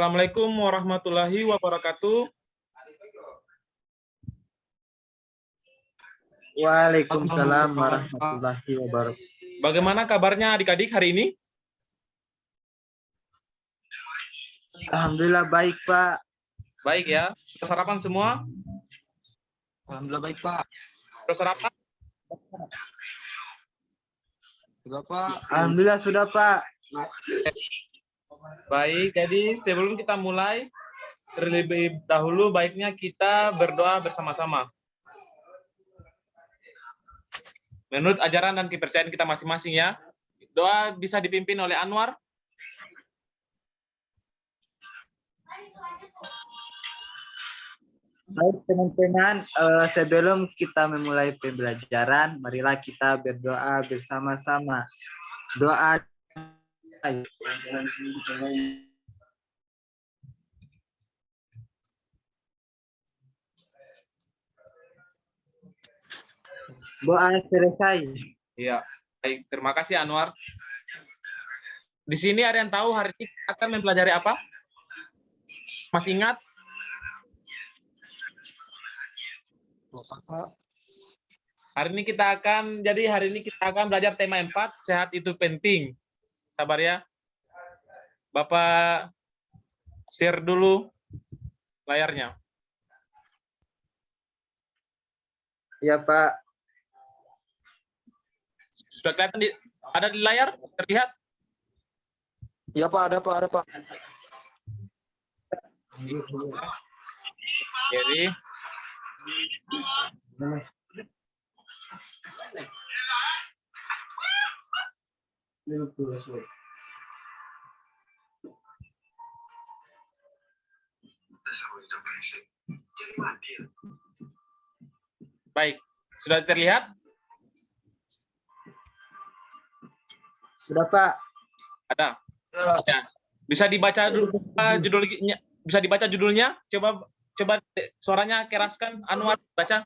Assalamualaikum warahmatullahi wabarakatuh. Waalaikumsalam warahmatullahi wabarakatuh. Bagaimana kabarnya adik-adik hari ini? Alhamdulillah baik, Pak. Baik ya. Sudah sarapan semua? Alhamdulillah baik, Pak. Sudah sarapan? Sudah, Pak. Alhamdulillah sudah, Pak. Baik, jadi sebelum kita mulai, terlebih dahulu baiknya kita berdoa bersama-sama. Menurut ajaran dan kepercayaan kita masing-masing ya. Doa bisa dipimpin oleh Anwar. Baik, teman-teman, sebelum kita memulai pembelajaran, marilah kita berdoa bersama-sama. Doa. Doa selesai. Iya. Baik, terima kasih Anwar. Di sini ada yang tahu hari ini akan mempelajari apa? Masih ingat? Pak. Hari ini kita akan belajar tema 4, sehat itu penting. Sabar ya. Bapak share dulu layarnya. Ya, Pak. Sudah kelihatan ada di layar? Terlihat? Ya, Pak, ada, Pak, ada, Pak. Jadi baik, sudah terlihat? Sudah, Pak. Ada. Ya. Bisa dibaca dulu judulnya. Bisa dibaca judulnya. Coba suaranya keraskan. Anwar baca.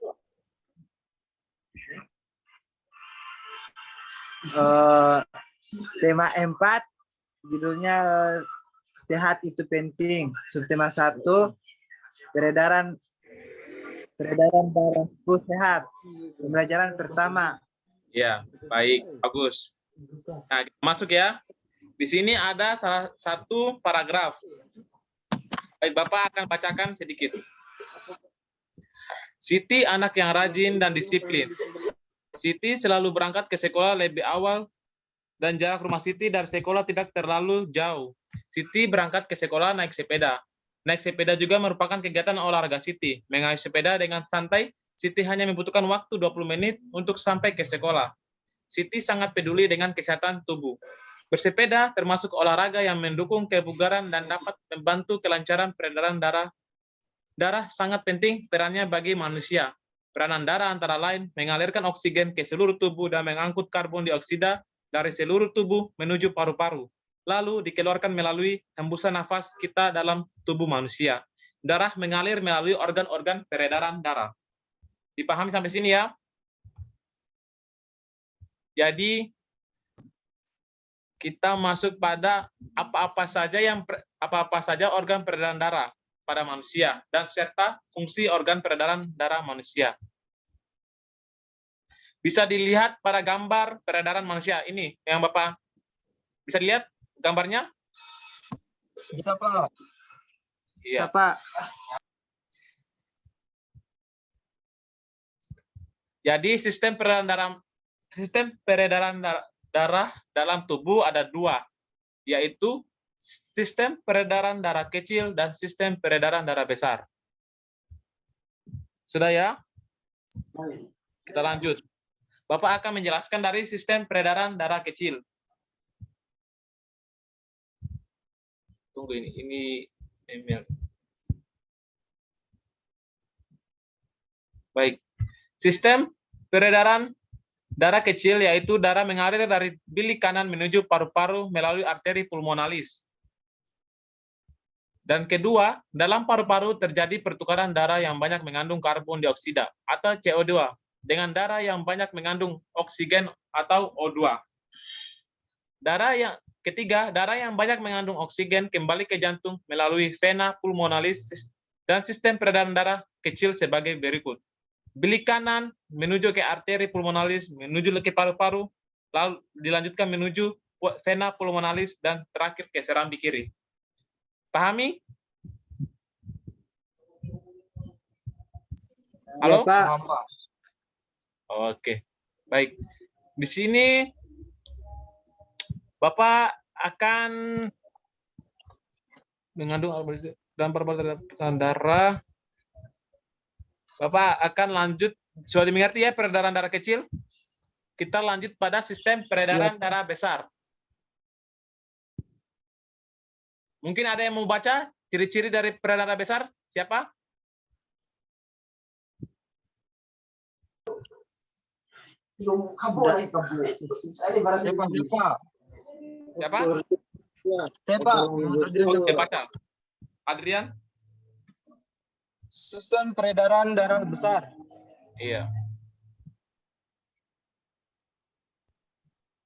Tema 4 judulnya sehat itu penting. Subtema 1 peredaran darahku sehat. Pembelajaran pertama. Ya, baik, bagus. Nah, masuk ya. Di sini ada salah satu paragraf. Baik, Bapak akan bacakan sedikit. Siti anak yang rajin dan disiplin. Siti selalu berangkat ke sekolah lebih awal dan jarak rumah Siti dari sekolah tidak terlalu jauh. Siti berangkat ke sekolah naik sepeda. Naik sepeda juga merupakan kegiatan olahraga Siti. Mengayuh sepeda dengan santai, Siti hanya membutuhkan waktu 20 menit untuk sampai ke sekolah. Siti sangat peduli dengan kesehatan tubuh. Bersepeda termasuk olahraga yang mendukung kebugaran dan dapat membantu kelancaran peredaran darah. Darah sangat penting perannya bagi manusia. Peranan darah antara lain mengalirkan oksigen ke seluruh tubuh dan mengangkut karbon dioksida dari seluruh tubuh menuju paru-paru. Lalu dikeluarkan melalui hembusan nafas kita dalam tubuh manusia. Darah mengalir melalui organ-organ peredaran darah. Dipahami sampai sini ya? Jadi kita masuk pada apa-apa saja organ peredaran darah pada manusia dan serta fungsi organ peredaran darah manusia. Bisa dilihat pada gambar peredaran manusia ini yang Bapak bisa lihat gambarnya? Bisa, Pak. Iya. Ya, Pak. Jadi sistem peredaran darah dalam tubuh ada 2, yaitu sistem peredaran darah kecil dan sistem peredaran darah besar. Sudah ya? Kita lanjut. Bapak akan menjelaskan dari sistem peredaran darah kecil. Tunggu ini email. Baik. Sistem peredaran darah kecil yaitu darah mengalir dari bilik kanan menuju paru-paru melalui arteri pulmonalis. Dan kedua, dalam paru-paru terjadi pertukaran darah yang banyak mengandung karbon dioksida atau CO2 dengan darah yang banyak mengandung oksigen atau O2. ketiga, darah yang banyak mengandung oksigen kembali ke jantung melalui vena pulmonalis dan sistem peredaran darah kecil sebagai berikut. Bilik kanan menuju ke arteri pulmonalis, menuju ke paru-paru, lalu dilanjutkan menuju vena pulmonalis, dan terakhir ke serambi kiri. Pahami? Halo? Ya, Pak. Paham, Pak. Oke, baik. Di sini Bapak akan mengandung dan terhadap tekanan darah. Bapak akan lanjut, sudah dimengerti ya peredaran darah kecil? Kita lanjut pada sistem peredaran darah besar. Mungkin ada yang mau baca ciri-ciri dari peredaran darah besar? Siapa? Siapa? Siapa? Siapa? Oke, baca. Adrian? Sistem peredaran darah besar. Iya.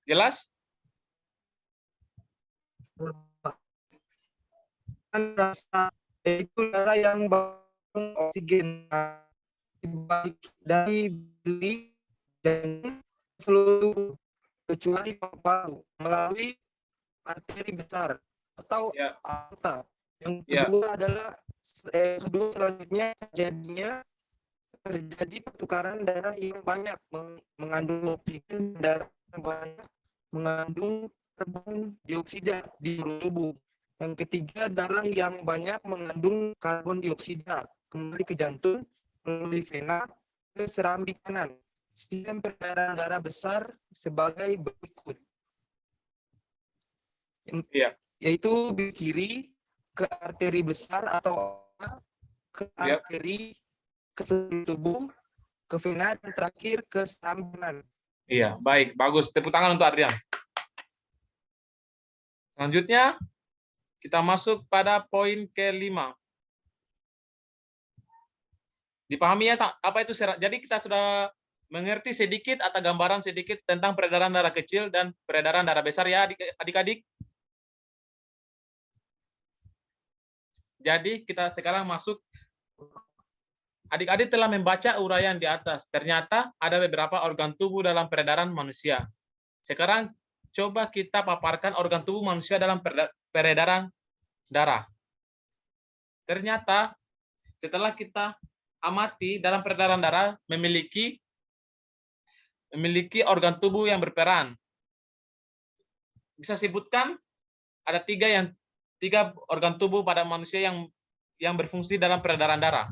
Jelas? Itu darah yang mengandung oksigen dari bilik dan seluruh kecuali paru-paru melalui arteri besar atau Ya. aorta. Yang Ya. kedua adalah selanjutnya terjadi pertukaran darah yang banyak mengandung oksigen, darah yang banyak mengandung karbon dioksida di seluruh tubuh. Yang ketiga, darah yang banyak mengandung karbon dioksida kembali ke jantung melalui vena ke serambi kanan. Sistem peredaran darah besar sebagai berikut. Iya. Yaitu bilik kiri ke arteri besar atau ke Ya. arteri ke seluruh tubuh, ke vena, dan terakhir ke serambi kanan. Iya, baik, bagus. Tepuk tangan untuk Adrian. Selanjutnya, kita masuk pada poin ke-5. Dipahami ya, apa itu serat? Jadi kita sudah mengerti sedikit atau gambaran sedikit tentang peredaran darah kecil dan peredaran darah besar ya, adik-adik. Jadi kita sekarang masuk. Adik-adik telah membaca uraian di atas. Ternyata ada beberapa organ tubuh dalam peredaran manusia. Sekarang coba kita paparkan organ tubuh manusia dalam peredaran darah. Ternyata setelah kita amati dalam peredaran darah memiliki organ tubuh yang berperan. Bisa sebutkan ada tiga organ tubuh pada manusia yang berfungsi dalam peredaran darah.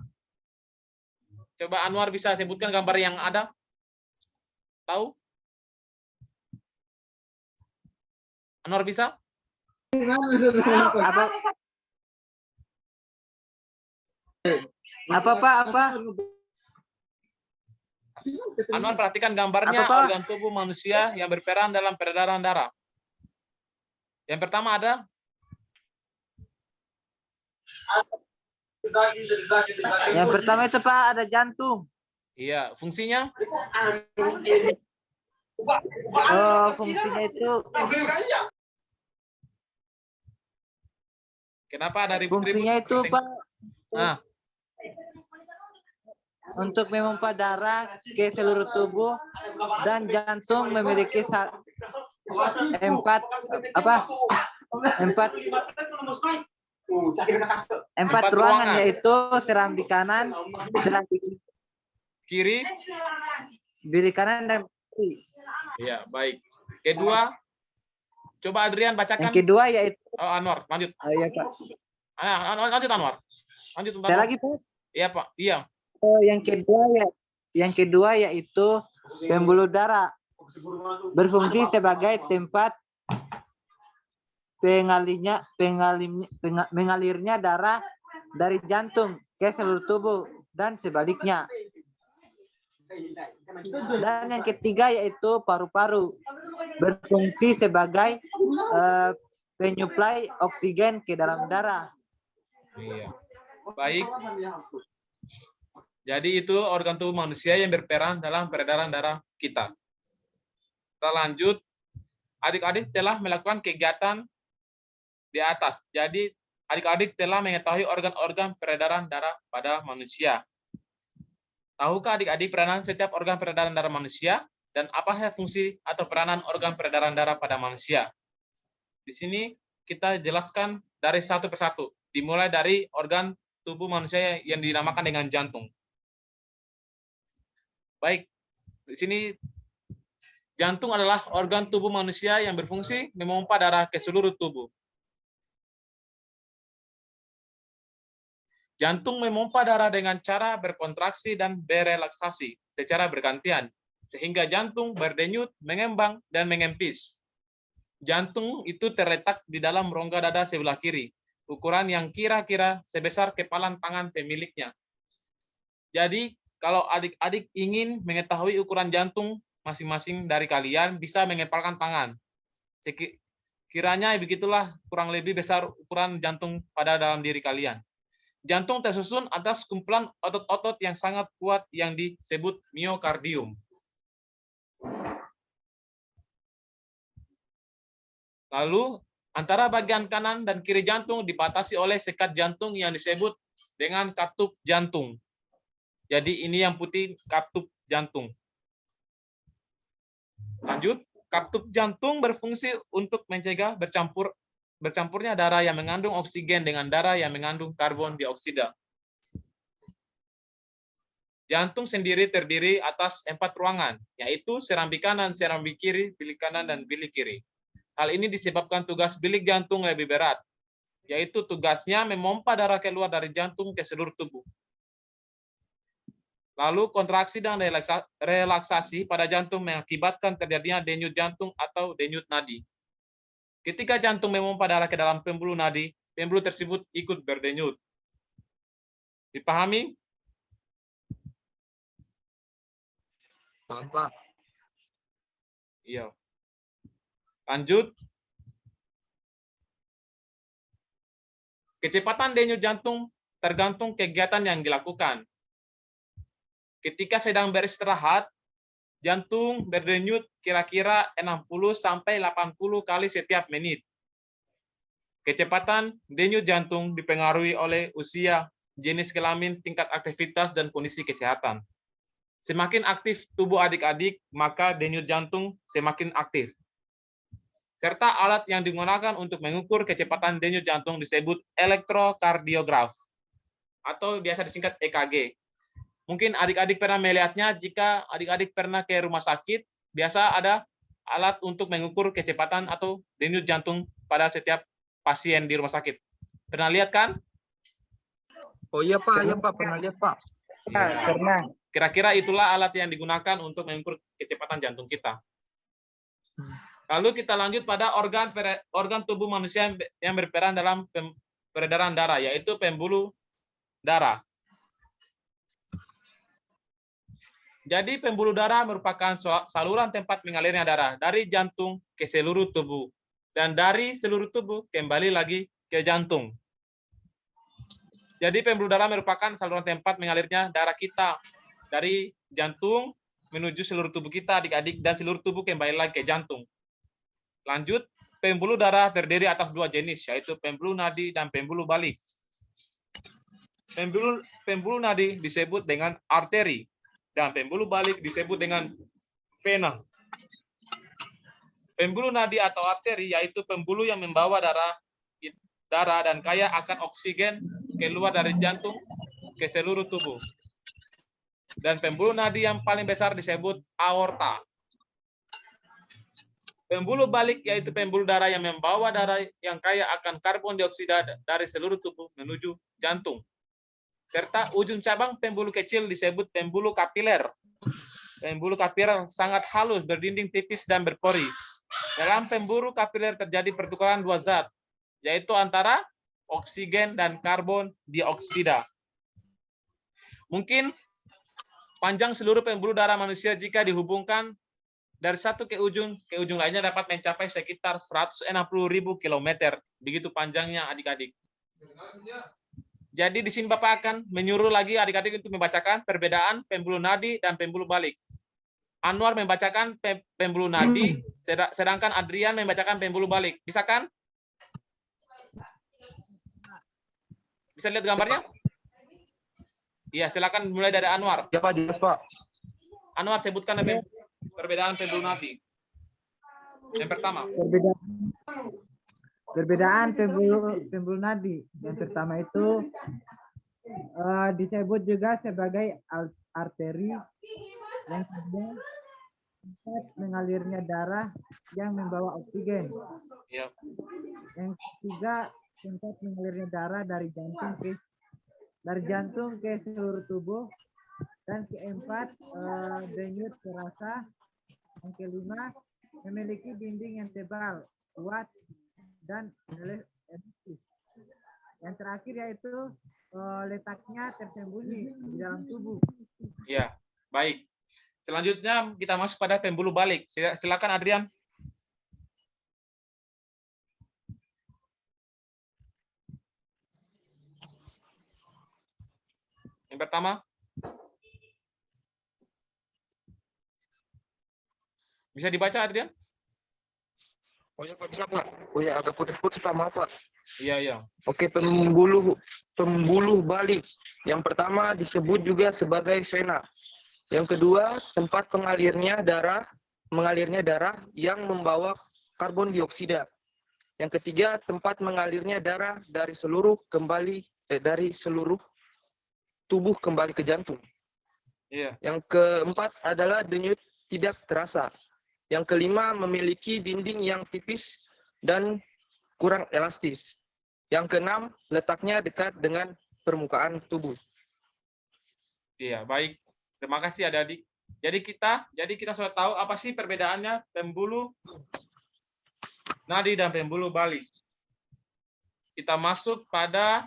Coba Anwar bisa sebutkan gambar yang ada? Tahu? Anwar bisa? Apa Pak? Apa? Anwar perhatikan gambarnya Apa, Pak? organ tubuh manusia yang berperan dalam peredaran darah. Yang pertama ada Yang pertama itu Pak ada jantung. iya, fungsinya Oh, fungsinya itu kenapa ada ribut-ribut? fungsinya itu Pak Nah, untuk memompa darah ke seluruh tubuh, dan jantung memiliki empat Empat ruangan, ruangan. yaitu serambi kanan, serambi kiri. bilik kanan, dan kiri. Iya, baik. Kedua, coba Adrian bacakan. Yang kedua yaitu Oh, Anwar, lanjut. iya Pak. Lanjut Anwar. Lanjut Saya lagi Pak. Iya, Pak. Iya. Oh, yang kedua yaitu pembuluh darah, berfungsi sebagai tempat mengalirnya darah dari jantung ke seluruh tubuh dan sebaliknya. Dan yang ketiga yaitu paru-paru, berfungsi sebagai penyuplai oksigen ke dalam darah. Iya. Baik. Jadi itu organ tubuh manusia yang berperan dalam peredaran darah kita. Kita lanjut adik-adik telah melakukan kegiatan di atas. Jadi adik-adik telah mengetahui organ-organ peredaran darah pada manusia. Tahukah adik-adik peranan setiap organ peredaran darah manusia dan apa saja fungsi atau peranan organ peredaran darah pada manusia? Di sini kita jelaskan dari satu persatu, dimulai dari organ tubuh manusia yang dinamakan dengan jantung. Baik, di sini jantung adalah organ tubuh manusia yang berfungsi memompa darah ke seluruh tubuh. Jantung memompa darah dengan cara berkontraksi dan berelaksasi secara bergantian, sehingga jantung berdenyut, mengembang, dan mengempis. Jantung itu terletak di dalam rongga dada sebelah kiri, ukuran yang kira-kira sebesar kepalan tangan pemiliknya. Jadi, kalau adik-adik ingin mengetahui ukuran jantung masing-masing dari kalian, bisa mengepalkan tangan. Kiranya begitulah kurang lebih besar ukuran jantung pada dalam diri kalian. Jantung tersusun atas kumpulan otot-otot yang sangat kuat yang disebut miokardium. Lalu, antara bagian kanan dan kiri jantung dibatasi oleh sekat jantung yang disebut dengan katup jantung. Jadi ini yang putih katup jantung. Lanjut, katup jantung berfungsi untuk mencegah bercampurnya darah yang mengandung oksigen dengan darah yang mengandung karbon dioksida. Jantung sendiri terdiri atas 4 ruangan, yaitu serambi kanan, serambi kiri, bilik kanan, dan bilik kiri. Hal ini disebabkan tugas bilik jantung lebih berat, yaitu tugasnya memompa darah keluar dari jantung ke seluruh tubuh. Lalu kontraksi dan relaksasi pada jantung mengakibatkan terjadinya denyut jantung atau denyut nadi. Ketika jantung memompa darah ke dalam pembuluh nadi, pembuluh tersebut ikut berdenyut. Dipahami? Paham, Pak. Iya. Lanjut. Kecepatan denyut jantung tergantung kegiatan yang dilakukan. Ketika sedang beristirahat, jantung berdenyut kira-kira 60-80 kali setiap menit. Kecepatan denyut jantung dipengaruhi oleh usia, jenis kelamin, tingkat aktivitas, dan kondisi kesehatan. Semakin aktif tubuh adik-adik, maka denyut jantung semakin aktif. Serta alat yang digunakan untuk mengukur kecepatan denyut jantung disebut elektrokardiograf atau biasa disingkat EKG. Mungkin adik-adik pernah melihatnya jika adik-adik pernah ke rumah sakit, biasa ada alat untuk mengukur kecepatan atau denyut jantung pada setiap pasien di rumah sakit. Pernah lihat kan? Oh iya Pak, iya Pak, pernah lihat Pak. Pernah. Kira-kira itulah alat yang digunakan untuk mengukur kecepatan jantung kita. Lalu kita lanjut pada organ tubuh manusia yang berperan dalam peredaran darah, yaitu pembuluh darah. Jadi pembuluh darah merupakan saluran tempat mengalirnya darah dari jantung ke seluruh tubuh dan dari seluruh tubuh kembali lagi ke jantung. Jadi pembuluh darah merupakan saluran tempat mengalirnya darah kita dari jantung menuju seluruh tubuh kita, adik-adik, dan seluruh tubuh kembali lagi ke jantung. Lanjut, pembuluh darah terdiri atas 2 jenis, yaitu pembuluh nadi dan pembuluh balik. Pembuluh nadi disebut dengan arteri, dan pembuluh balik disebut dengan vena. Pembuluh nadi atau arteri yaitu pembuluh yang membawa darah dan kaya akan oksigen keluar dari jantung ke seluruh tubuh. Dan pembuluh nadi yang paling besar disebut aorta. Pembuluh balik yaitu pembuluh darah yang membawa darah yang kaya akan karbon dioksida dari seluruh tubuh menuju jantung. Serta ujung cabang pembuluh kecil disebut pembuluh kapiler. Pembuluh kapiler sangat halus, berdinding tipis, dan berpori. Dalam pembuluh kapiler terjadi pertukaran 2 zat, yaitu antara oksigen dan karbon dioksida. Mungkin panjang seluruh pembuluh darah manusia jika dihubungkan dari satu ke ujung lainnya dapat mencapai sekitar 160.000 km. Begitu panjangnya adik-adik. Jadi di sini Bapak akan menyuruh lagi adik-adik untuk membacakan perbedaan pembuluh nadi dan pembuluh balik. Anwar membacakan pembuluh nadi, sedangkan Adrian membacakan pembuluh balik. Bisa kan? Bisa lihat gambarnya? Iya, silakan mulai dari Anwar. Ya Pak, jelas Pak. Anwar, sebutkan perbedaan pembuluh nadi. Yang pertama. Perbedaan pembuluh nadi. Yang pertama itu disebut juga sebagai arteri. Yang kedua, tempat mengalirnya darah yang membawa oksigen. Ya. Yang ketiga, tempat mengalirnya darah dari jantung ke seluruh tubuh. Dan keempat, denyut terasa. Yang kelima, memiliki dinding yang tebal, kuat, dan elastis. Yang terakhir yaitu letaknya tersembunyi di dalam tubuh. Ya, baik. Selanjutnya kita masuk pada pembuluh balik. Silakan Adrian. Yang pertama. Bisa dibaca Adrian? Oh ya Pak, bisa Pak. Oh ya, agak putus-putus Pak, maaf Pak. Iya, iya. Oke, pembuluh balik. Yang pertama disebut juga sebagai vena. Yang kedua, tempat mengalirnya darah yang membawa karbon dioksida. Yang ketiga, tempat mengalirnya darah dari seluruh tubuh kembali ke jantung. Iya. Yang keempat adalah denyut tidak terasa. Yang kelima, memiliki dinding yang tipis dan kurang elastis. Yang keenam, letaknya dekat dengan permukaan tubuh. Iya, baik. Terima kasih Adik-adik. Jadi kita sudah tahu apa sih perbedaannya pembuluh nadi dan pembuluh balik. Kita masuk pada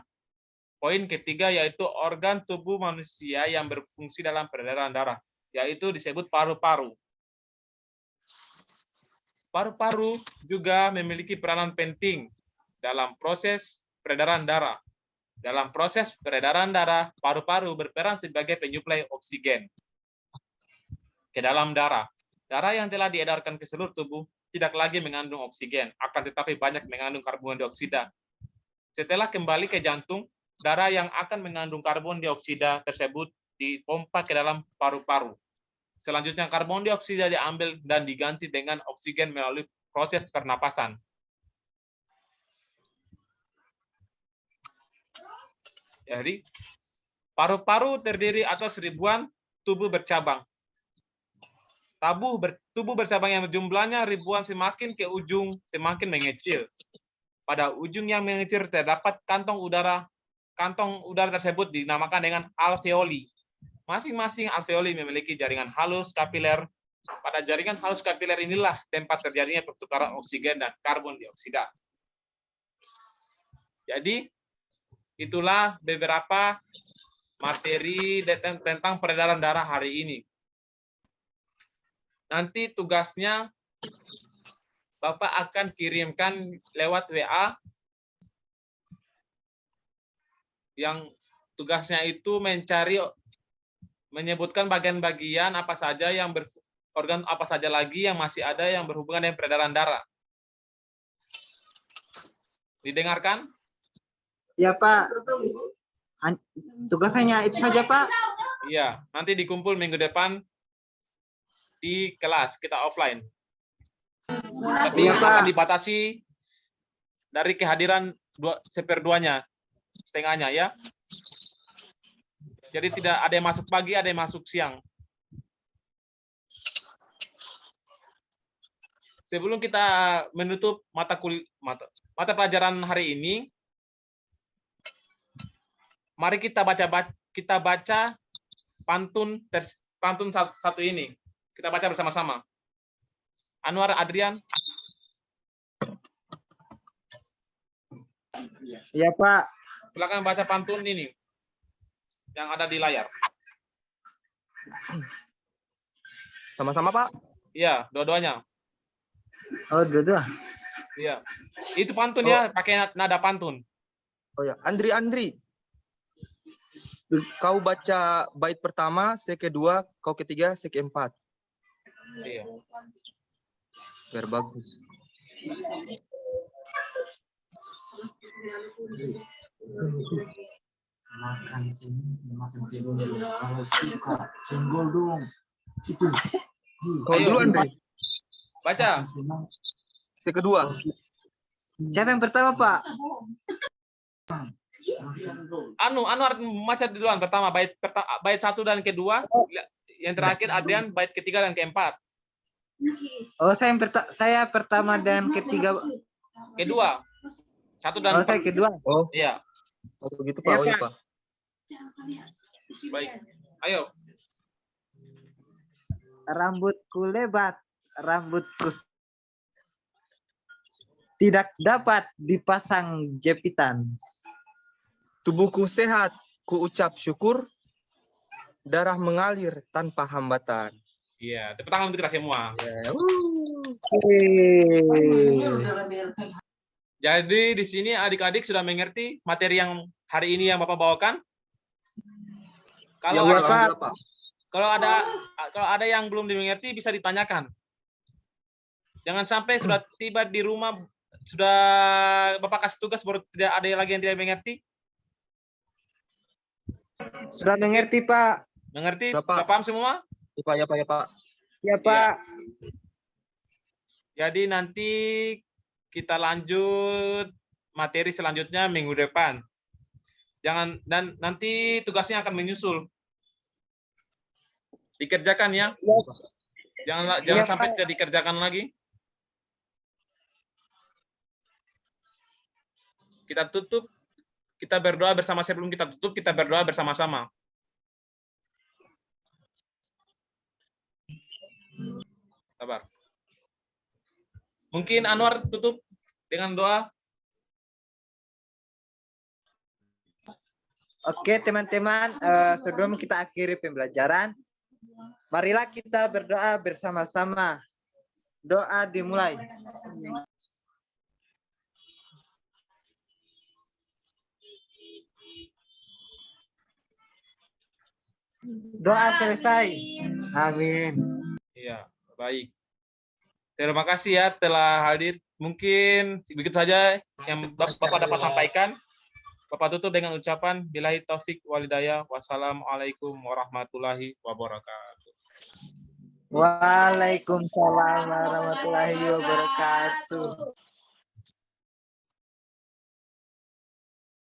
poin ketiga, yaitu organ tubuh manusia yang berfungsi dalam peredaran darah, yaitu disebut paru-paru. Paru-paru juga memiliki peranan penting dalam proses peredaran darah. Dalam proses peredaran darah, paru-paru berperan sebagai penyuplai oksigen ke dalam darah. Darah yang telah diedarkan ke seluruh tubuh tidak lagi mengandung oksigen, akan tetapi banyak mengandung karbon dioksida. Setelah kembali ke jantung, darah yang akan mengandung karbon dioksida tersebut dipompa ke dalam paru-paru. Selanjutnya karbon dioksida diambil dan diganti dengan oksigen melalui proses pernapasan. Jadi, paru-paru terdiri atas ribuan tubuh bercabang. Tubuh bercabang yang jumlahnya ribuan, semakin ke ujung semakin mengecil. Pada ujung yang mengecil terdapat kantong udara. Kantong udara tersebut dinamakan dengan alveoli. Masing-masing alveoli memiliki jaringan halus kapiler. Pada jaringan halus kapiler inilah tempat terjadinya pertukaran oksigen dan karbon dioksida. Jadi, itulah beberapa materi tentang peredaran darah hari ini. Nanti tugasnya Bapak akan kirimkan lewat WA, yang tugasnya itu menyebutkan bagian-bagian apa saja organ apa saja lagi yang masih ada yang berhubungan dengan peredaran darah. Didengarkan? Ya Pak. Tugasnya itu saja Pak. Iya, nanti dikumpul minggu depan di kelas, kita offline. Tapi Iya, Pak. akan dibatasi dari kehadiran 1/2-nya, setengahnya ya. Jadi tidak ada yang masuk pagi, ada yang masuk siang. Sebelum kita menutup mata pelajaran hari ini, mari kita baca pantun satu ini. Kita baca bersama-sama. Anwar, Adrian. Iya Pak. Silakan baca pantun ini yang ada di layar. Sama-sama Pak. Iya, dua-duanya. Oh, dua-dua. Iya. Itu pantun ya, pakai nada pantun. Oh ya, Andri. Kau baca bait pertama, se kedua, kau ketiga, se keempat. Iya. Biar bagus. Makan dulu. Kalau suka senggol dong. Itu. Kau Ayo. duluan, Dri. Baca. Si kedua. Siapa yang pertama, Pak? Anwar baca duluan pertama bait 1 dan kedua. Yang terakhir Adrian bait ketiga dan keempat. Oh, saya pertama dan ketiga. Kedua. 1 dan Oh, saya kedua. Oh, Iya. begitu Iya, Pak. Oh, iya, Pak. Pak. Baik. Ayo. Rambutku lebat, rambutku tidak dapat dipasang jepitan. Tubuhku sehat, ku ucap syukur. Darah mengalir tanpa hambatan. Iya, tepuk tangan untuk kita semua. Jadi di sini adik-adik sudah mengerti materi yang hari ini yang Bapak bawakan? Kalau Ya, ada, Alhamdulillah, Pak. kalau ada yang belum dimengerti bisa ditanyakan. Jangan sampai sudah tiba di rumah sudah Bapak kasih tugas baru tidak ada lagi yang tidak mengerti. Sudah mengerti, Pak? Mengerti? Bapak. Sudah paham semua? Ya, Pak, ya, Pak, ya, Pak. Ya, Pak. Jadi nanti kita lanjut materi selanjutnya minggu depan. Dan nanti tugasnya akan menyusul. Dikerjakan ya. Jangan Iya, sampai Pak. tidak dikerjakan lagi. Kita tutup, kita berdoa bersama sebelum kita tutup, kita berdoa bersama-sama. Sabar. Mungkin Anwar tutup dengan doa. Oke, teman-teman, sebelum kita akhiri pembelajaran, marilah kita berdoa bersama-sama. Doa dimulai. Doa selesai. Amin. Iya, baik. Terima kasih ya telah hadir. Mungkin begitu saja yang Bapak dapat sampaikan. Bapak tutup dengan ucapan billahi taufik walhidayah. Wassalamualaikum warahmatullahi wabarakatuh. Waalaikumsalam warahmatullahi wabarakatuh.